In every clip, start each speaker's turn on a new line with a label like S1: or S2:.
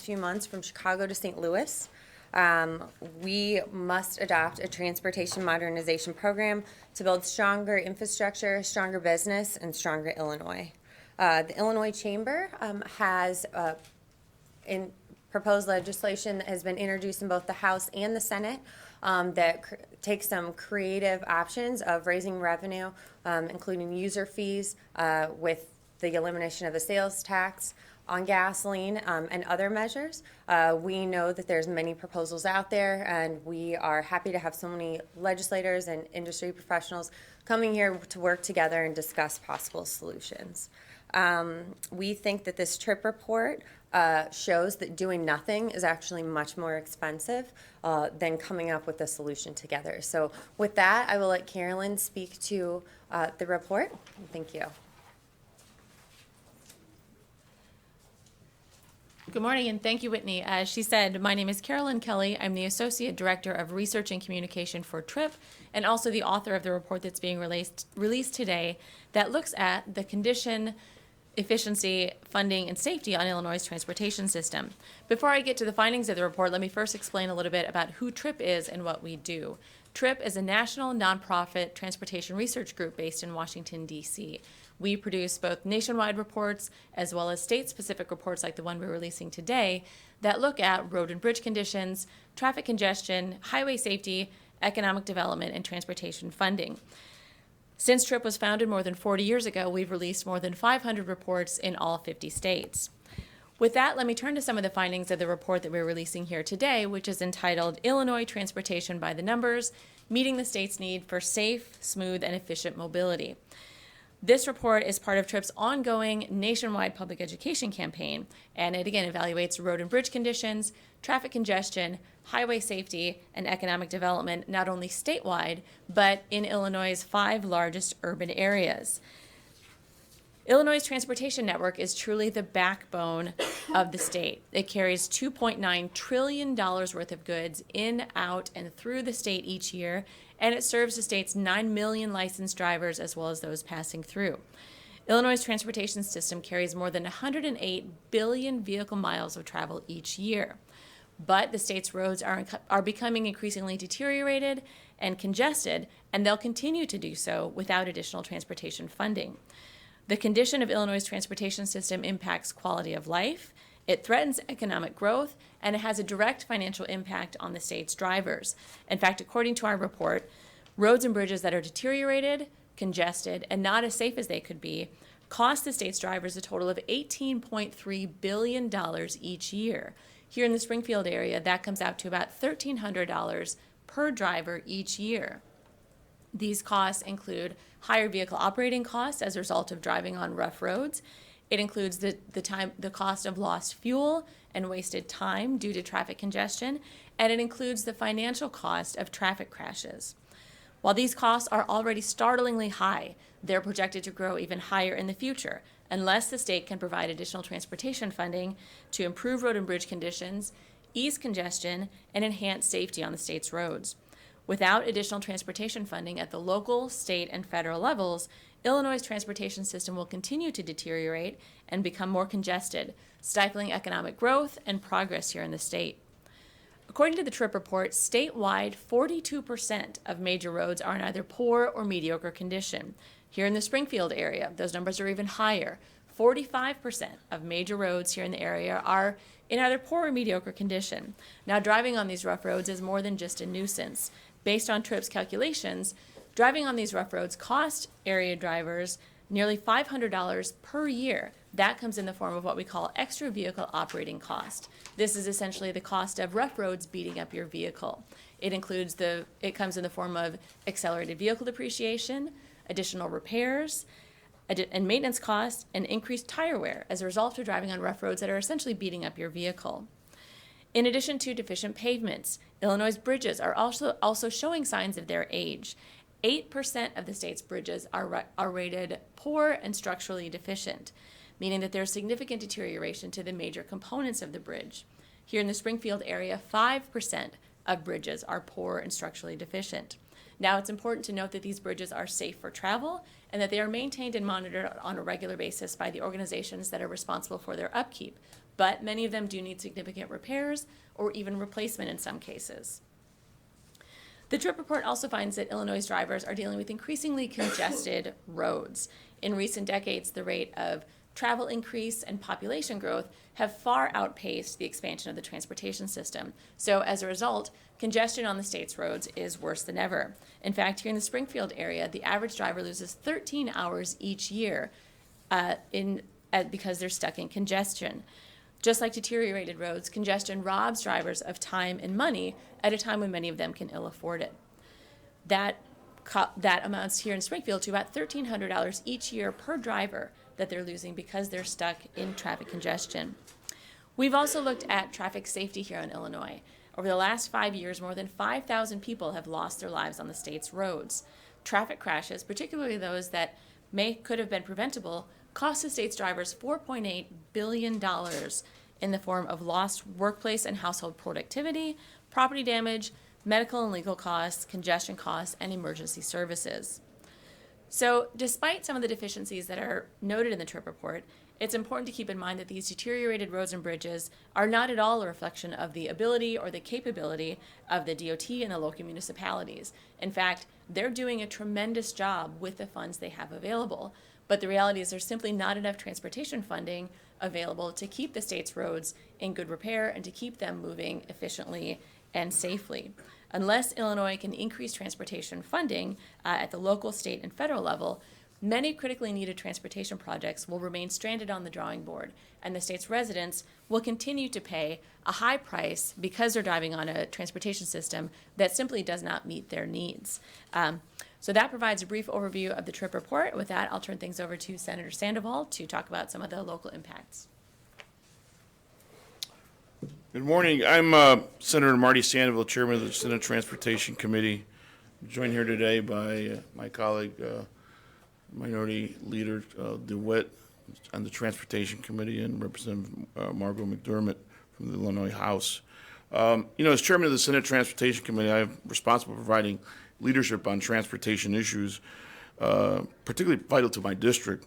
S1: last few months from Chicago to St. Louis. We must adopt a transportation modernization program to build stronger infrastructure, stronger business, and stronger Illinois. The Illinois Chamber has proposed legislation that has been introduced in both the House and the Senate that takes some creative options of raising revenue, including user fees with the elimination of the sales tax on gasoline and other measures. We know that there's many proposals out there, and we are happy to have so many legislators and industry professionals coming here to work together and discuss possible solutions. We think that this TRIP report shows that doing nothing is actually much more expensive than coming up with a solution together. So with that, I will let Carolyn speak to the report. Thank you.
S2: Good morning, and thank you, Whitney. As she said, my name is Carolyn Kelly. I'm the Associate Director of Research and Communication for TRIP, and also the author of the report that's being released today that looks at the condition, efficiency, funding, and safety on Illinois' transportation system. Before I get to the findings of the report, let me first explain a little bit about who TRIP is and what we do. TRIP is a national nonprofit transportation research group based in Washington, D.C. We produce both nationwide reports as well as state-specific reports like the one we're releasing today that look at road and bridge conditions, traffic congestion, highway safety, economic development, and transportation funding. Since TRIP was founded more than 40 years ago, we've released more than 500 reports in all 50 states. With that, let me turn to some of the findings of the report that we're releasing here today, which is entitled Illinois Transportation by the Numbers, Meeting the State's Need for Safe, Smooth, and Efficient Mobility. This report is part of TRIP's ongoing nationwide public education campaign, and it again evaluates road and bridge conditions, traffic congestion, highway safety, and economic development, not only statewide, but in Illinois' 5 largest urban areas. Illinois' transportation network is truly the backbone of the state. It carries $2.9 trillion worth of goods in, out, and through the state each year, and it serves the state's 9 million licensed drivers as well as those passing through. Illinois' transportation system carries more than 108 billion vehicle miles of travel each year. But the state's roads are becoming increasingly deteriorated and congested, and they'll continue to do so without additional transportation funding. The condition of Illinois' transportation system impacts quality of life, it threatens economic growth, and it has a direct financial impact on the state's drivers. In fact, according to our report, roads and bridges that are deteriorated, congested, and not as safe as they could be cost the state's drivers a total of $18.3 billion each year. Here in the Springfield area, that comes out to about $1,300 per driver each year. These costs include higher vehicle operating costs as a result of driving on rough roads. It includes the cost of lost fuel and wasted time due to traffic congestion, and it includes the financial cost of traffic crashes. While these costs are already startlingly high, they're projected to grow even higher in the future unless the state can provide additional transportation funding to improve road and bridge conditions, ease congestion, and enhance safety on the state's roads. Without additional transportation funding at the local, state, and federal levels, Illinois' transportation system will continue to deteriorate and become more congested, stifling economic growth and progress here in the state. According to the TRIP report, statewide, 42% of major roads are in either poor or mediocre condition. Here in the Springfield area, those numbers are even higher. 45% of major roads here in the area are in either poor or mediocre condition. Now, driving on these rough roads is more than just a nuisance. Based on TRIP's calculations, driving on these rough roads cost area drivers nearly $500 per year. That comes in the form of what we call extra vehicle operating cost. This is essentially the cost of rough roads beating up your vehicle. It comes in the form of accelerated vehicle depreciation, additional repairs, and maintenance costs, and increased tire wear as a result of driving on rough roads that are essentially beating up your vehicle. In addition to deficient pavements, Illinois' bridges are also showing signs of their age. 8% of the state's bridges are rated poor and structurally deficient, meaning that there's significant deterioration to the major components of the bridge. Here in the Springfield area, 5% of bridges are poor and structurally deficient. Now, it's important to note that these bridges are safe for travel and that they are maintained and monitored on a regular basis by the organizations that are responsible for their upkeep. but many of them do need significant repairs or even replacement in some cases. The TRIP report also finds that Illinois drivers are dealing with increasingly congested roads. In recent decades, the rate of travel increase and population growth have far outpaced the expansion of the transportation system. So as a result, congestion on the state's roads is worse than ever. In fact, here in the Springfield area, the average driver loses 13 hours each year because they're stuck in congestion. Just like deteriorated roads, congestion robs drivers of time and money at a time when many of them can ill afford it. That amounts here in Springfield to about $1,300 each year per driver that they're losing because they're stuck in traffic congestion. We've also looked at traffic safety here in Illinois. Over the last 5 years, more than 5,000 people have lost their lives on the state's roads. Traffic crashes, particularly those that could have been preventable, cost the state's drivers $4.8 billion in the form of lost workplace and household productivity, property damage, medical and legal costs, congestion costs, and emergency services. So despite some of the deficiencies that are noted in the TRIP report, it's important to keep in mind that these deteriorated roads and bridges are not at all a reflection of the ability or the capability of the DOT and the local municipalities. In fact, they're doing a tremendous job with the funds they have available. But the reality is there's simply not enough transportation funding available to keep the state's roads in good repair and to keep them moving efficiently and safely. Unless Illinois can increase transportation funding at the local, state, and federal level, many critically needed transportation projects will remain stranded on the drawing board, and the state's residents will continue to pay a high price because they're driving on a transportation system that simply does not meet their needs. So that provides a brief overview of the TRIP report. With that, I'll turn things over to Senator Sandoval to talk about some of the local impacts.
S3: Good morning. I'm Senator Marty Sandoval, Chairman of the Senate Transportation Committee. I'm joined here today by my colleague, Minority Leader DeWitt on the Transportation Committee and Representative Margo McDermott from the Illinois House. As Chairman of the Senate Transportation Committee, I'm responsible for providing leadership on transportation issues, particularly vital to my district.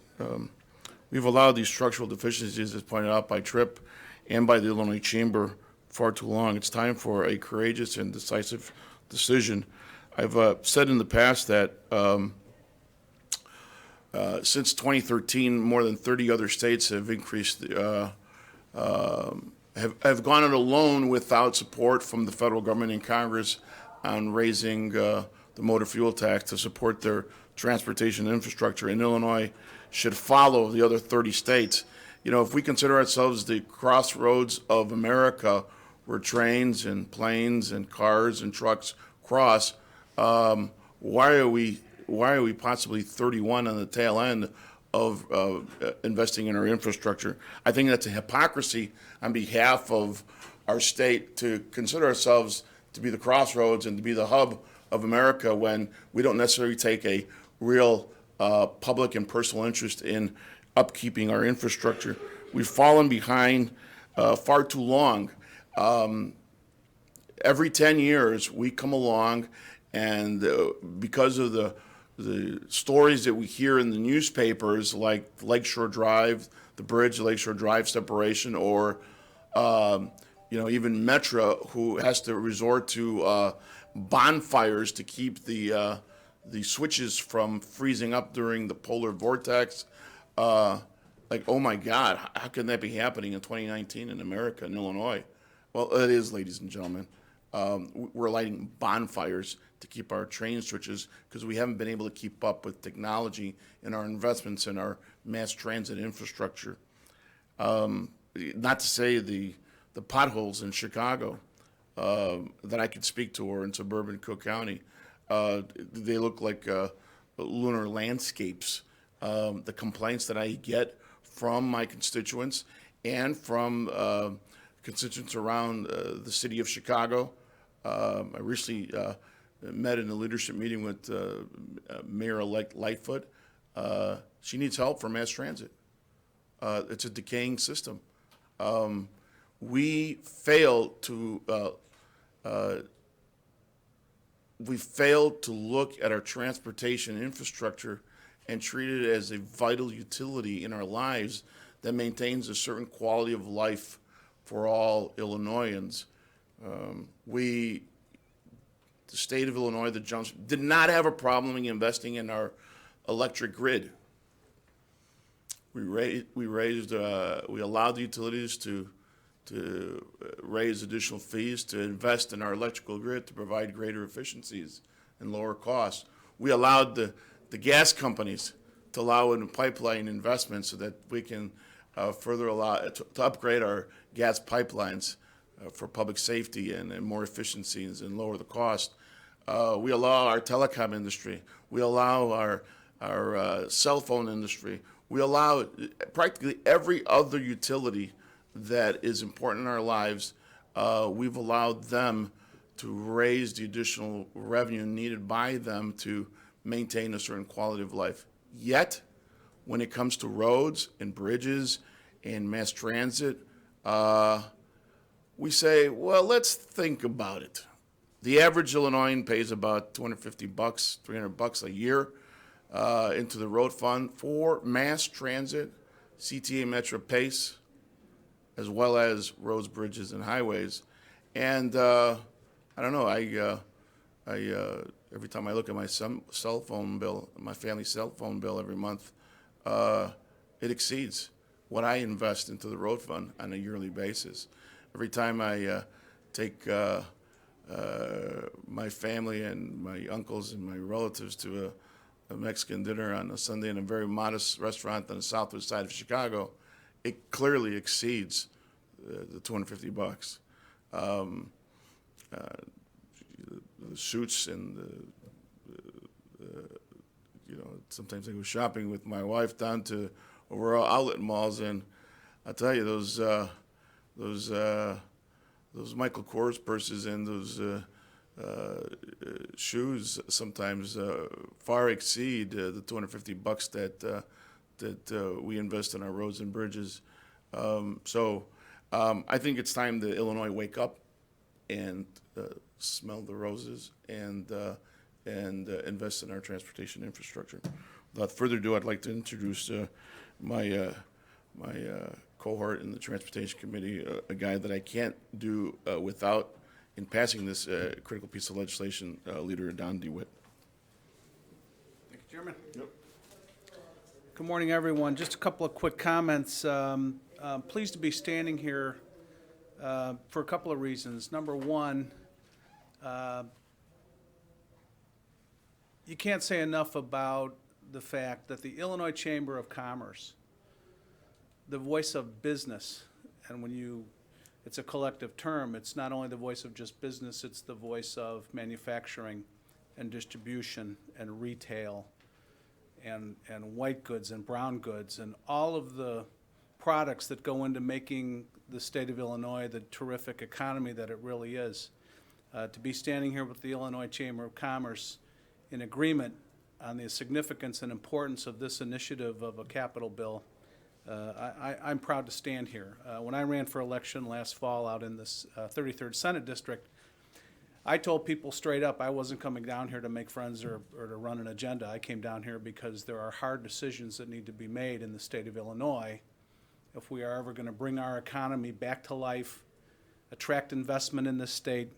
S3: We've allowed these structural deficiencies, as pointed out by TRIP and by the Illinois Chamber, far too long. It's time for a courageous and decisive decision. I've said in the past that since 2013, more than 30 other states have increased, have gone it alone without support from the federal government and Congress on raising the motor fuel tax to support their transportation infrastructure. And Illinois should follow the other 30 states. If we consider ourselves the crossroads of America, where trains and planes and cars and trucks cross, why are we possibly 31 on the tail end of investing in our infrastructure? I think that's a hypocrisy on behalf of our state to consider ourselves to be the crossroads and to be the hub of America when we don't necessarily take a real public and personal interest in upkeeping our infrastructure. We've fallen behind far too long. Every 10 years we come along, and because of the stories that we hear in the newspapers, like Lakeshore Drive, the bridge, Lakeshore Drive separation, or even Metro, who has to resort to bonfires to keep the switches from freezing up during the polar vortex. Oh my God, how can that be happening in 2019 in America, in Illinois? Well, it is, ladies and gentlemen. We're lighting bonfires to keep our train switches because we haven't been able to keep up with technology and our investments in our mass transit infrastructure. Not to say the potholes in Chicago that I could speak to, or in suburban Cook County. They look like lunar landscapes. The complaints that I get from my constituents and from constituents around the city of Chicago. I recently met in a leadership meeting with Mayor-elect Lightfoot. She needs help for mass transit. It's a decaying system. We fail to look at our transportation infrastructure and treat it as a vital utility in our lives that maintains a certain quality of life for all Illinoisans. The state of Illinois, the Johnson, did not have a problem in investing in our electric grid. We allowed the utilities to raise additional fees to invest in our electrical grid to provide greater efficiencies and lower costs. We allowed the gas companies to allow in pipeline investments so that we can further allow to upgrade our gas pipelines for public safety and more efficiencies and lower the cost. We allow our telecom industry. We allow our cell phone industry. We allow practically every other utility that is important in our lives. We've allowed them to raise the additional revenue needed by them to maintain a certain quality of life. Yet, when it comes to roads and bridges and mass transit, we say, well, let's think about it. The average Illinoisan pays about $250, $300 a year into the road fund for mass transit, CTA Metro Pace, as well as roads, bridges, and highways. And I don't know, every time I look at my cell phone bill, my family's cell phone bill every month, it exceeds what I invest into the road fund on a yearly basis. Every time I take my family and my uncles and my relatives to a Mexican dinner on a Sunday in a very modest restaurant on the southwest side of Chicago, it clearly exceeds the $250. The shoots and sometimes I go shopping with my wife down to overall outlet malls, and I tell you those Michael Kors purses and those shoes sometimes far exceed the $250 that we invest in our roads and bridges. So I think it's time that Illinois wake up and smell the roses and invest in our transportation infrastructure. Without further ado, I'd like to introduce my cohort in the Transportation Committee, a guy that I can't do without in passing this critical piece of legislation, Leader Don DeWitt.
S4: Thank you, Chairman.
S3: Yep.
S4: Good morning, everyone. Just a couple of quick comments. Pleased to be standing here for a couple of reasons. Number one, you can't say enough about the fact that the Illinois Chamber of Commerce, the voice of business, and it's a collective term, it's not only the voice of just business, it's the voice of manufacturing and distribution and retail and white goods and brown goods and all of the products that go into making the state of Illinois the terrific economy that it really is. To be standing here with the Illinois Chamber of Commerce in agreement on the significance and importance of this initiative of a capital bill, I'm proud to stand here. When I ran for election last fall out in this 33rd Senate District, I told people straight up I wasn't coming down here to make friends or to run an agenda. I came down here because there are hard decisions that need to be made in the state of Illinois if we are ever going to bring our economy back to life, attract investment in this state,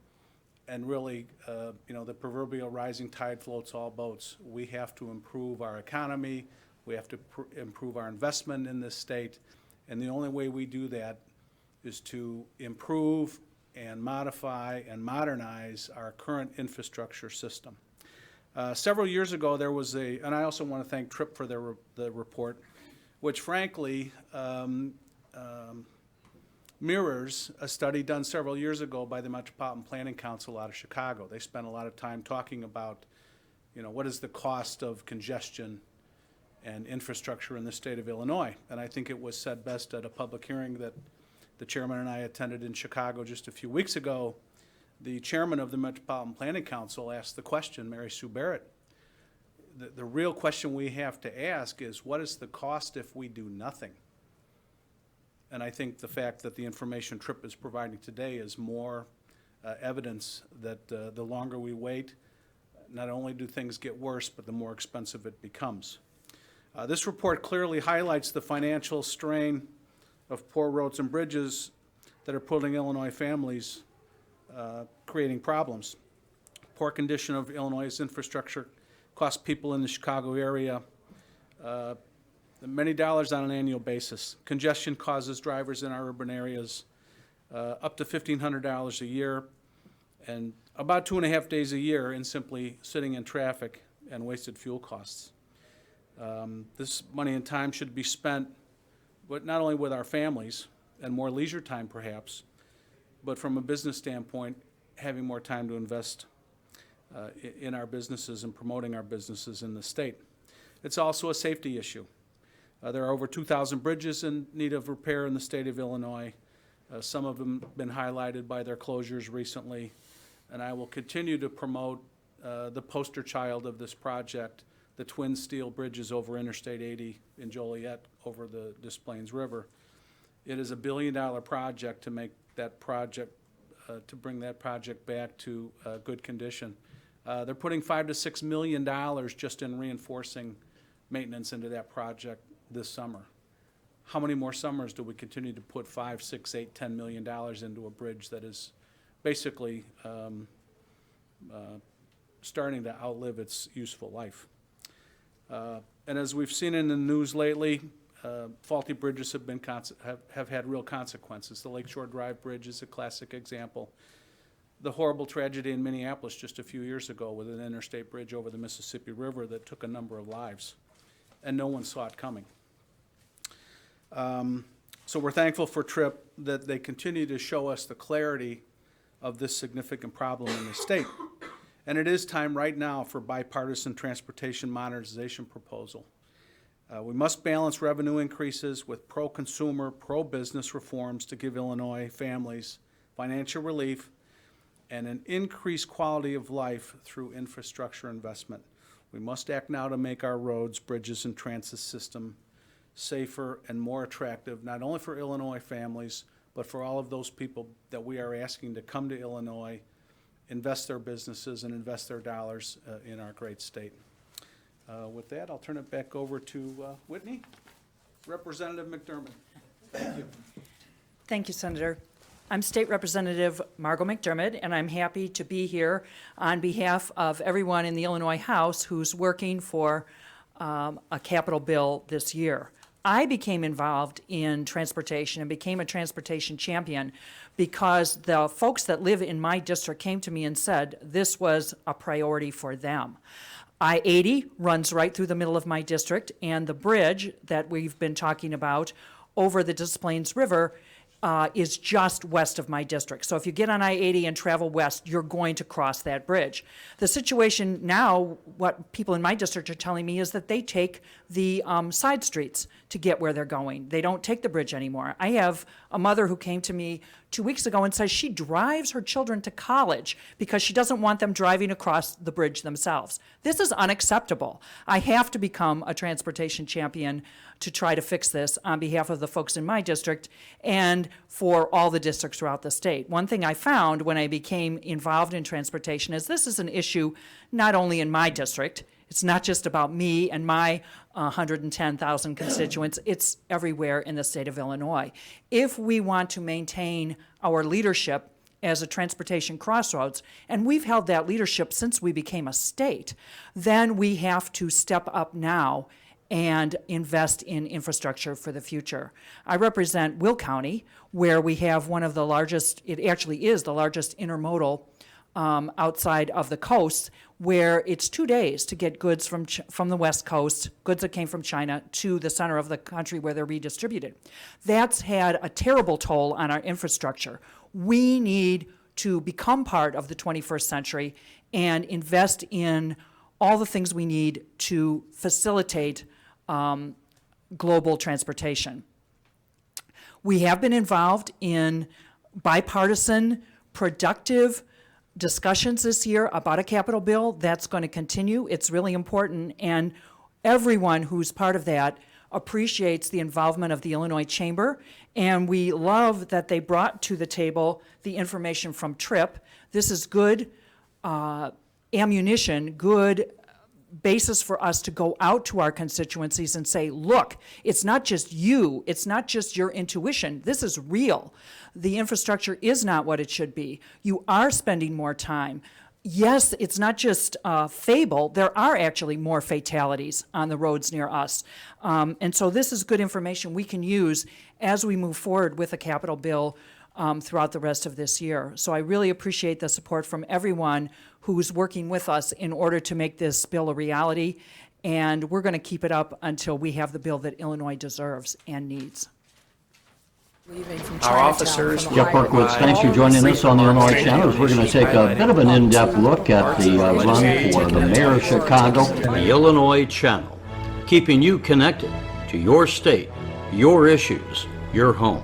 S4: and really, the proverbial rising tide floats all boats. We have to improve our economy. We have to improve our investment in this state. And the only way we do that is to improve and modify and modernize our current infrastructure system. Several years ago, there was and I also want to thank TRIP for the report, which frankly mirrors a study done several years ago by the Metropolitan Planning Council out of Chicago. They spent a lot of time talking about, what is the cost of congestion and infrastructure in the state of Illinois. And I think it was said best at a public hearing that the chairman and I attended in Chicago just a few weeks ago. The chairman of the Metropolitan Planning Council asked the question, Mary Sue Barrett, the real question we have to ask is, what is the cost if we do nothing? And I think the fact that the information TRIP is providing today is more evidence that the longer we wait, not only do things get worse, but the more expensive it becomes. This report clearly highlights the financial strain of poor roads and bridges that are putting Illinois families, creating problems. Poor condition of Illinois' infrastructure costs people in the Chicago area many dollars on an annual basis. Congestion causes drivers in our urban areas up to $1,500 a year, and about 2.5 days a year in simply sitting in traffic and wasted fuel costs. This money and time should be spent, but not only with our families and more leisure time perhaps, but from a business standpoint, having more time to invest in our businesses and promoting our businesses in the state. It's also a safety issue. There are over 2,000 bridges in need of repair in the state of Illinois. Some of them have been highlighted by their closures recently, and I will continue to promote the poster child of this project, the twin steel bridges over Interstate 80 in Joliet over the Des Plaines River. It is $1 billion project to make that project, to bring that project back to good condition. They're putting $5 to $6 million just in reinforcing maintenance into that project this summer. How many more summers do we continue to put $5, $6, $8, $10 million into a bridge that is basically starting to outlive its useful life? And as we've seen in the news lately, faulty bridges have had real consequences. The Lakeshore Drive Bridge is a classic example. The horrible tragedy in Minneapolis just a few years ago with an interstate bridge over the Mississippi River that took a number of lives, and no one saw it coming. So we're thankful for TRIP that they continue to show us the clarity of this significant problem in the state. And it is time right now for bipartisan transportation modernization proposal. We must balance revenue increases with pro-consumer, pro-business reforms to give Illinois families financial relief and an increased quality of life through infrastructure investment. We must act now to make our roads, bridges, and transit system safer and more attractive, not only for Illinois families, but for all of those people that we are asking to come to Illinois, invest their businesses, and invest their dollars in our great state. With that, I'll turn it back over to Whitney. Representative McDermott. Thank you.
S5: Thank you, Senator. I'm State Representative Margo McDermott, and I'm happy to be here on behalf of everyone in the Illinois House who's working for a capital bill this year. I became involved in transportation and became a transportation champion because the folks that live in my district came to me and said this was a priority for them. I-80 runs right through the middle of my district, and the bridge that we've been talking about over the Des Plaines River is just west of my district. So if you get on I-80 and travel west, you're going to cross that bridge. The situation now, what people in my district are telling me is that they take the side streets to get where they're going. They don't take the bridge anymore. I have a mother who came to me 2 weeks ago and says she drives her children to college because she doesn't want them driving across the bridge themselves. This is unacceptable. I have to become a transportation champion to try to fix this on behalf of the folks in my district and for all the districts throughout the state. One thing I found when I became involved in transportation is this is an issue not only in my district. It's not just about me and my 110,000 constituents. It's everywhere in the state of Illinois. If we want to maintain our leadership as a transportation crossroads, and we've held that leadership since we became a state, then we have to step up now and invest in infrastructure for the future. I represent Will County, where we have one of the largest, it actually is the largest intermodal outside of the coast, where it's 2 days to get goods from the West Coast, goods that came from China, to the center of the country where they're redistributed. That's had a terrible toll on our infrastructure. We need to become part of the 21st century and invest in all the things we need to facilitate global transportation. We have been involved in bipartisan, productive discussions this year about a capital bill. That's going to continue. It's really important, and everyone who's part of that appreciates the involvement of the Illinois Chamber, and we love that they brought to the table the information from TRIP. This is good ammunition, good basis for us to go out to our constituencies and say, look, it's not just you, it's not just your intuition, this is real. The infrastructure is not what it should be. You are spending more time. Yes, it's not just a fable. There are actually more fatalities on the roads near us. And so this is good information we can use as we move forward with a capital bill throughout the rest of this year. So I really appreciate the support from everyone who's working with us in order to make this bill a reality. And we're going to keep it up until we have the bill that Illinois deserves and needs.
S6: Our officers.
S7: Jeff Berkowitz, thanks for joining us on the Illinois Channel. We're going to take a bit of an in-depth look at the run for the mayor of Chicago. The Illinois Channel, keeping you connected to your state, your issues, your home.